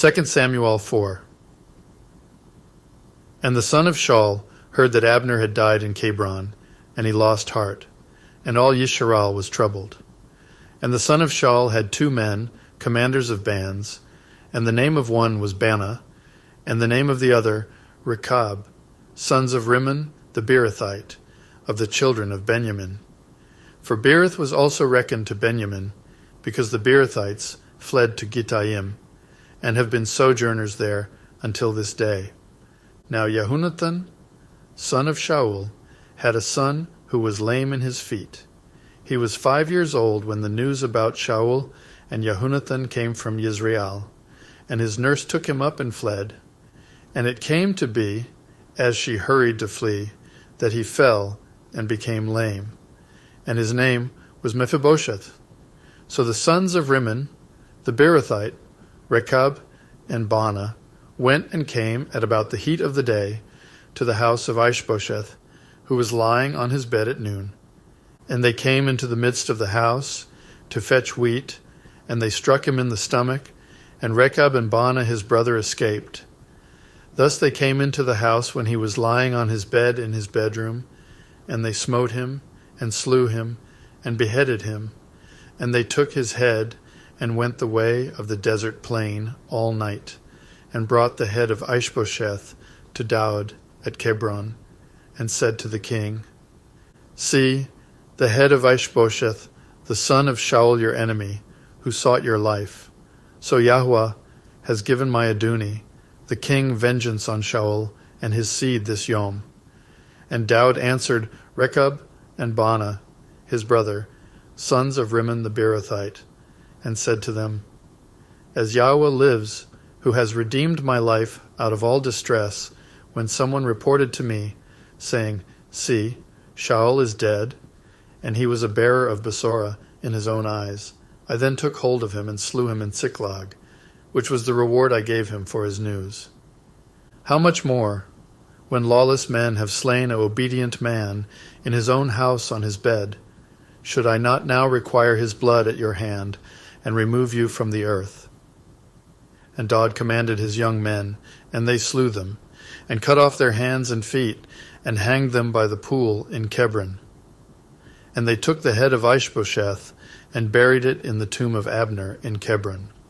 2 Samuel 4. And the son of Saul heard that Abner had died in Hebron, and he lost heart, and all Yisrael was troubled. And the son of Saul had 2 men, commanders of bands, and the name of one was Baanah, and the name of the other Rechab, sons of Rimmon the Beerothite, of the children of Benjamin. For Beeroth was also reckoned to Benjamin, because the Beerothites fled to Gittaim, and have been sojourners there until this day. Now Jehonathan, son of Shaul, had a son who was lame in his feet. He was 5 years old when the news about Shaul and Jehonathan came from Yisrael, and his nurse took him up and fled. And it came to be, as she hurried to flee, that he fell and became lame, and his name was Ish-bosheth. So the sons of Rimmon, the Beerothite, Rechab and Baanah, went and came at about the heat of the day to the house of Ish-bosheth, who was lying on his bed at noon. And they came into the midst of the house to fetch wheat, and they struck him in the stomach, and Rechab and Baanah his brother escaped. Thus they came into the house when he was lying on his bed in his bedroom, and they smote him, and slew him, and beheaded him. And they took his head, and went the way of the desert plain all night, and brought the head of Ish-bosheth to Daud at Hebron, and said to the king, See, the head of Ish-bosheth, the son of Shaul your enemy, who sought your life. So Yahuah has given my Adoni, the king, vengeance on Shaul and his seed this yom. And Daud answered Rechab and Baanah, his brother, sons of Rimmon the Beerothite, and said to them, As Yahuah lives, who has redeemed my life out of all distress, when someone reported to me, saying, See, Shaul is dead, and he was a bearer of Besorah in his own eyes. I then took hold of him and slew him in Ziklag, which was the reward I gave him for his news. How much more, when lawless men have slain an obedient man in his own house on his bed, should I not now require his blood at your hand, and remove you from the earth? And Daud commanded his young men, and they slew them, and cut off their hands and feet, and hanged them by the pool in Hebron. And they took the head of Ish-bosheth, and buried it in the tomb of Abner in Hebron.